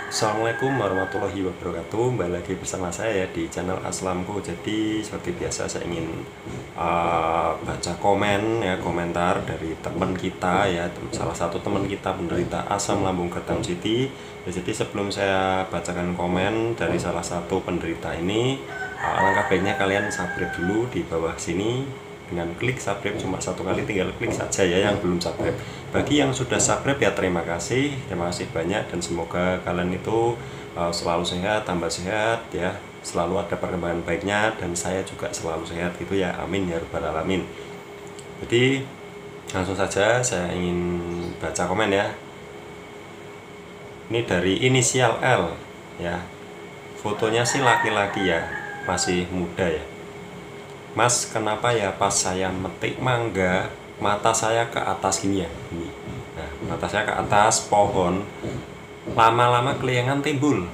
Assalamualaikum warahmatullahi wabarakatuh. Kembali lagi bersama saya ya di channel Aslamku. Jadi seperti biasa saya ingin baca komen ya, komentar dari teman kita ya, salah satu teman kita penderita asam lambung Gotham City ya. Jadi sebelum saya bacakan komen dari salah satu penderita ini, alangkah baiknya kalian subscribe dulu di bawah sini. Dengan klik subscribe cuma satu kali, tinggal klik saja ya yang belum subscribe. Bagi yang sudah subscribe ya terima kasih banyak, dan semoga kalian itu selalu sehat, tambah sehat ya, selalu ada perkembangan baiknya, dan saya juga selalu sehat gitu ya, amin ya rabbal alamin. Jadi langsung saja saya ingin baca komen ya. Ini dari inisial L ya, fotonya sih laki-laki ya, masih muda ya. Mas, kenapa ya pas saya metik mangga mata saya ke atas gini ya, ini. Nah, mata saya ke atas pohon, lama-lama keliangan timbul.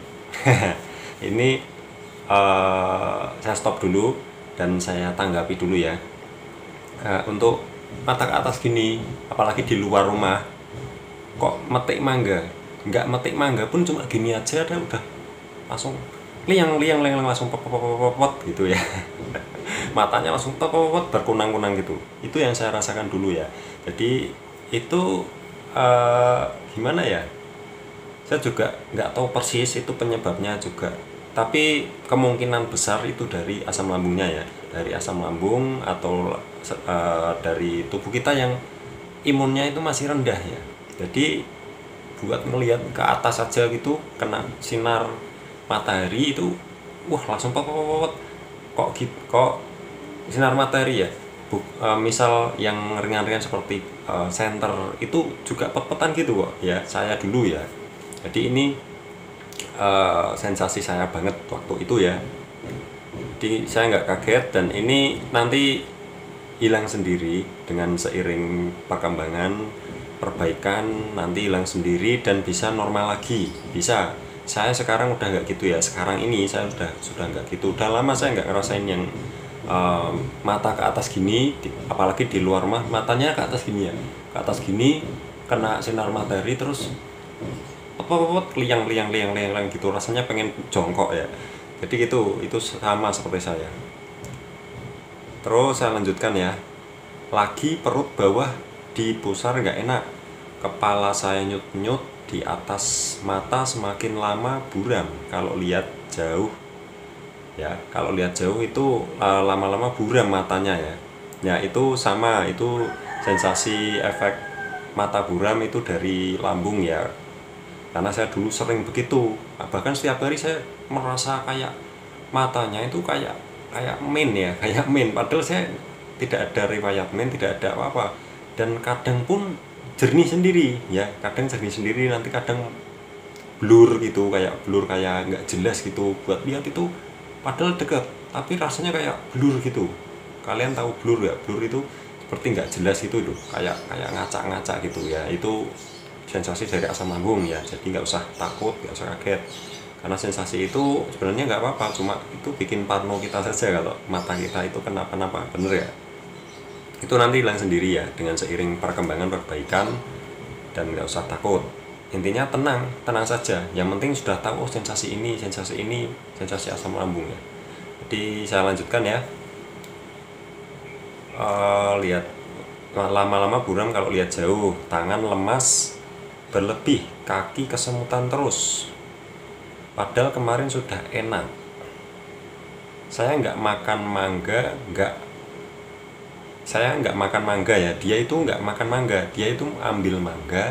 Ini saya stop dulu dan saya tanggapi dulu ya. Untuk mata ke atas gini, apalagi di luar rumah, kok metik mangga? Nggak metik mangga pun cuma gini aja udah langsung liang langsung pop gitu ya. Matanya langsung topot berkunang-kunang gitu. Itu yang saya rasakan dulu ya. Jadi itu gimana ya, saya juga nggak tahu persis itu penyebabnya juga, tapi kemungkinan besar itu dari asam lambungnya ya, dari asam lambung atau dari tubuh kita yang imunnya itu masih rendah ya. Jadi buat melihat ke atas saja gitu, kena sinar matahari itu wah langsung kok sinar matahari ya. Misal yang ringan-ringan seperti senter itu juga pet-petan gitu kok ya, saya dulu ya. Jadi ini sensasi saya banget waktu itu ya. Jadi saya nggak kaget, dan ini nanti hilang sendiri dengan seiring perkembangan perbaikan, nanti hilang sendiri dan bisa normal lagi, bisa. Saya sekarang udah nggak gitu ya, sekarang ini saya sudah nggak gitu, udah lama saya nggak ngerasain yang mata ke atas gini, apalagi di luar rumah matanya ke atas gini ya, ke atas gini kena sinar matahari terus liang gitu, rasanya pengen jongkok ya. Jadi itu sama seperti saya. Terus saya lanjutkan ya, lagi perut bawah di pusar nggak enak, kepala saya nyut-nyut, di atas mata semakin lama buram kalau lihat jauh ya. Kalau lihat jauh itu lama-lama buram matanya ya. Ya itu sama, itu sensasi efek mata buram itu dari lambung ya, karena saya dulu sering begitu. Bahkan setiap hari saya merasa kayak matanya itu kayak min ya, kayak min, padahal saya tidak ada riwayat min, tidak ada apa-apa. Dan kadang pun jernih sendiri ya, kadang jernih sendiri, nanti kadang blur gitu, kayak blur, kayak nggak jelas gitu buat lihat itu, padahal dekat tapi rasanya kayak blur gitu. Kalian tahu blur ya? Blur itu seperti nggak jelas itu kayak ngacak-ngacak gitu ya. Itu sensasi dari asam lambung ya, jadi nggak usah takut, nggak usah kaget, karena sensasi itu sebenarnya nggak apa-apa, cuma itu bikin parno kita saja kalau mata kita itu kenapa-napa, bener ya. Itu nanti hilang sendiri ya dengan seiring perkembangan perbaikan, dan nggak usah takut. Intinya tenang saja, yang penting sudah tahu sensasi ini sensasi asam lambung ya. Jadi saya lanjutkan ya. Lihat lama-lama buram kalau lihat jauh, tangan lemas berlebih, kaki kesemutan terus, padahal kemarin sudah enak. Saya nggak makan mangga ya, dia itu nggak makan mangga, dia itu ambil mangga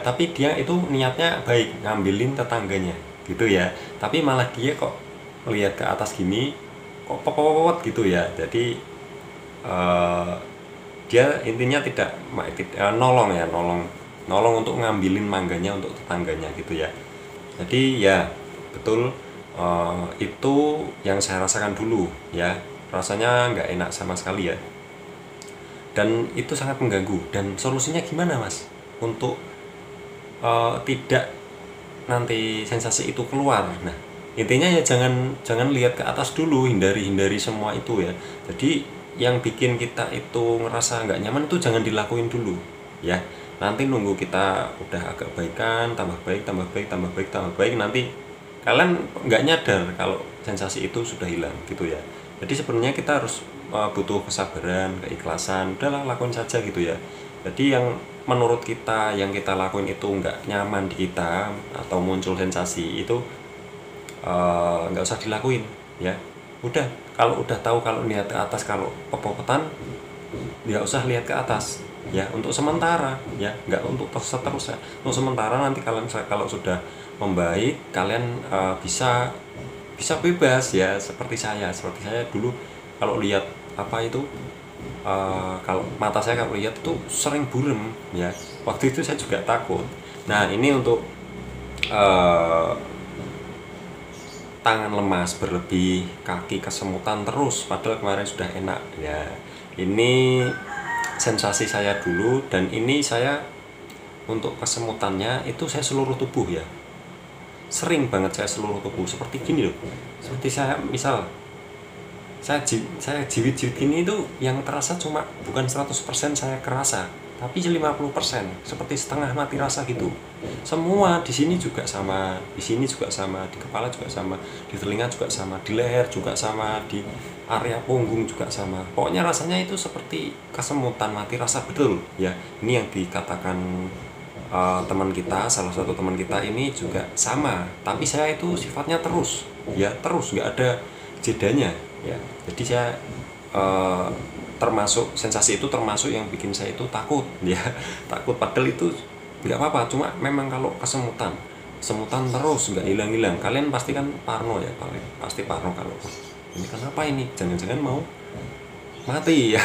tapi dia itu niatnya baik, ngambilin tetangganya gitu ya, tapi malah dia kok melihat ke atas gini kok popot gitu ya. Jadi dia intinya tidak nolong untuk ngambilin mangganya untuk tetangganya gitu ya. Jadi ya betul, itu yang saya rasakan dulu ya, rasanya nggak enak sama sekali ya, dan itu sangat mengganggu. Dan solusinya gimana mas untuk tidak nanti sensasi itu keluar? Nah intinya ya jangan lihat ke atas dulu, hindari semua itu ya. Jadi yang bikin kita itu ngerasa nggak nyaman itu jangan dilakuin dulu ya. Nanti nunggu kita udah agak baikan, tambah baik, tambah baik, tambah baik, tambah baik, nanti kalian nggak nyadar kalau sensasi itu sudah hilang gitu ya. Jadi sebenarnya kita harus butuh kesabaran, keikhlasan, udahlah lakuin saja gitu ya. Jadi yang menurut kita yang kita lakuin itu nggak nyaman di kita atau muncul sensasi itu nggak usah dilakuin ya. Udah, kalau udah tahu kalau lihat ke atas kalau pepotan, nggak usah lihat ke atas ya, untuk sementara ya, nggak untuk seterusnya, untuk sementara. Nanti kalian kalau sudah membaik, kalian bisa bebas ya, seperti saya dulu kalau lihat apa itu, kalau mata saya kalau lihat itu sering buram ya, waktu itu saya juga takut. Nah ini untuk eh, tangan lemas berlebih, kaki kesemutan terus padahal kemarin sudah enak ya. Ini sensasi saya dulu, dan ini saya untuk kesemutannya itu saya seluruh tubuh ya, sering banget saya seluruh tubuh seperti gini loh. Seperti saya misal saya jiwit-jiwit gini itu yang terasa cuma bukan 100% saya kerasa, tapi 50%, seperti setengah mati rasa gitu. Semua di sini juga sama, di sini juga sama, di kepala juga sama, di telinga juga sama, di leher juga sama, di area punggung juga sama. Pokoknya rasanya itu seperti kesemutan mati rasa betul ya. Ini yang dikatakan teman kita, salah satu teman kita ini juga sama, tapi saya itu sifatnya terus ya, terus nggak ada jedanya ya. Jadi saya termasuk sensasi itu termasuk yang bikin saya itu takut ya. Takut padahal itu nggak apa-apa, cuma memang kalau kesemutan terus nggak hilang-hilang, kalian pasti kan parno ya, pasti parno kalau ini kenapa, ini jangan-jangan mau mati ya.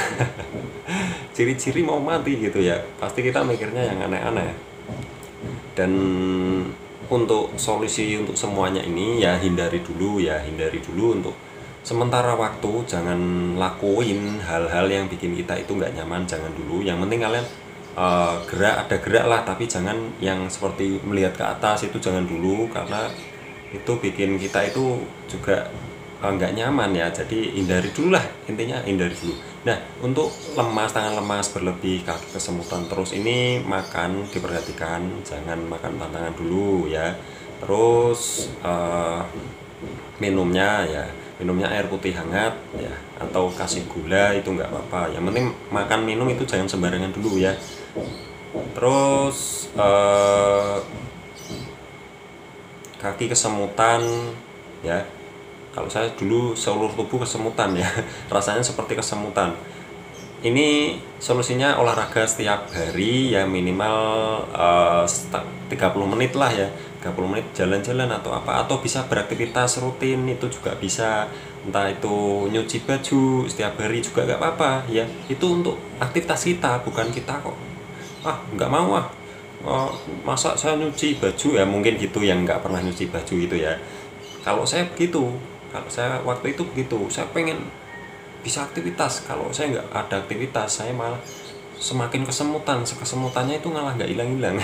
Ciri-ciri mau mati gitu ya, pasti kita mikirnya yang aneh-aneh. Dan untuk solusi untuk semuanya ini ya, hindari dulu untuk sementara waktu. Jangan lakuin hal-hal yang bikin kita itu nggak nyaman, jangan dulu. Yang penting kalian gerak lah, tapi jangan yang seperti melihat ke atas, itu jangan dulu, karena itu bikin kita itu juga nggak nyaman ya. Jadi hindari dulu lah, intinya hindari dulu. Nah untuk tangan lemas berlebih, kaki kesemutan terus, ini makan diperhatikan, jangan makan tantangan dulu ya. Terus minumnya air putih hangat ya, atau kasih gula itu nggak apa-apa. Yang penting makan minum itu jangan sembarangan dulu ya. Terus kaki kesemutan ya, kalau saya dulu seluruh tubuh kesemutan ya. Rasanya seperti kesemutan. Ini solusinya olahraga setiap hari ya, minimal 30 menit lah ya, 30 menit jalan-jalan atau apa, atau bisa beraktivitas rutin itu juga bisa. Entah itu nyuci baju setiap hari juga nggak apa-apa ya. Itu untuk aktivitas kita, bukan kita kok nggak mau masa saya nyuci baju ya, mungkin gitu yang nggak pernah nyuci baju itu ya. Kalau saya begitu, kalau saya waktu itu begitu, saya pengen bisa aktivitas. Kalau saya nggak ada aktivitas, saya malah semakin kesemutannya itu malah nggak hilang-hilang.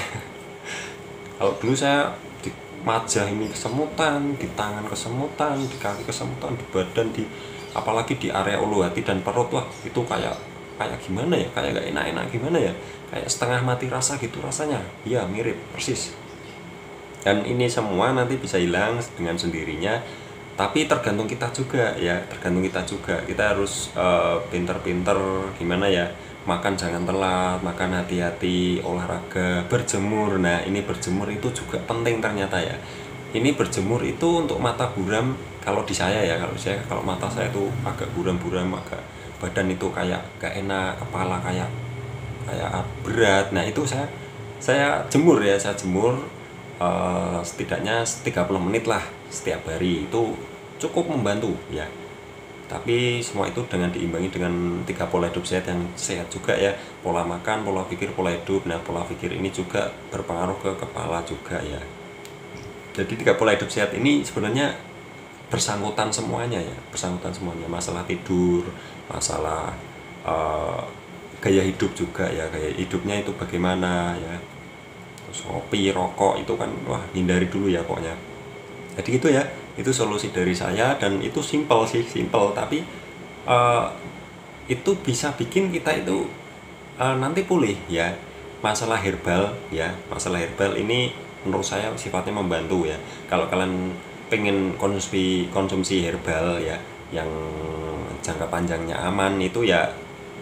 Kalau dulu saya di wajah ini kesemutan, di tangan kesemutan, di kaki kesemutan, di badan, apalagi di area ulu hati dan perut, wah itu kayak gimana ya, kayak nggak enak-enak gimana ya, kayak setengah mati rasa gitu rasanya ya, mirip persis. Dan ini semua nanti bisa hilang dengan sendirinya, tapi tergantung kita juga ya, kita harus pinter-pinter gimana ya, makan jangan telat, makan hati-hati, olahraga, berjemur. Nah ini berjemur itu juga penting ternyata ya. Ini berjemur itu untuk mata buram, kalau di saya ya, kalau mata saya itu agak buram-buram, agak badan itu kayak gak enak, kepala kayak berat. Nah itu saya jemur ya, setidaknya 30 menit lah setiap hari, itu cukup membantu ya. Tapi semua itu dengan diimbangi dengan 3 pola hidup sehat yang sehat juga ya, pola makan, pola pikir, pola hidup. Nah pola pikir ini juga berpengaruh ke kepala juga ya. Jadi 3 pola hidup sehat ini sebenarnya bersangkutan semuanya, masalah tidur, masalah gaya hidup juga ya, gaya hidupnya itu bagaimana ya. Terus kopi, rokok itu kan wah hindari dulu ya pokoknya. Jadi gitu ya, itu solusi dari saya, dan itu simple tapi itu bisa bikin kita itu nanti pulih ya. masalah herbal ya, masalah herbal ini menurut saya sifatnya membantu ya. Kalau kalian pengen konsumsi herbal ya yang jangka panjangnya aman, itu ya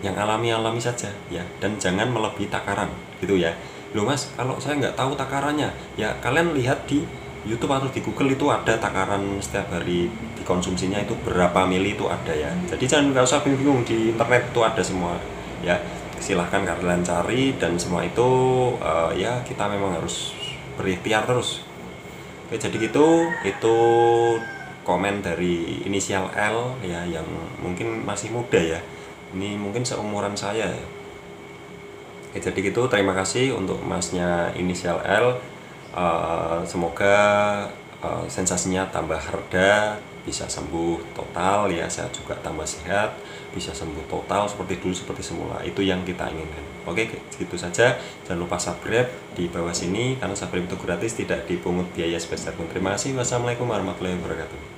yang alami saja ya, dan jangan melebihi takaran gitu ya. Loh mas, kalau saya nggak tahu takarannya, ya kalian lihat di YouTube atau di Google, itu ada takaran setiap hari dikonsumsinya itu berapa mili, itu ada ya. Jadi jangan, nggak usah bingung, di internet itu ada semua ya. Silahkan kalian cari, dan semua itu ya kita memang harus berikhtiar terus. Oke, jadi gitu, itu komen dari inisial L ya, yang mungkin masih muda ya, ini mungkin seumuran saya ya. Oke, jadi gitu, terima kasih untuk masnya inisial L. Semoga sensasinya tambah reda, bisa sembuh total ya. Saya juga tambah sehat, bisa sembuh total seperti dulu, seperti semula. Itu yang kita inginkan. Oke, gitu saja. Jangan lupa subscribe di bawah sini, karena subscribe itu gratis, tidak dipungut biaya sebesar pun. Terima kasih. Wassalamualaikum warahmatullahi wabarakatuh.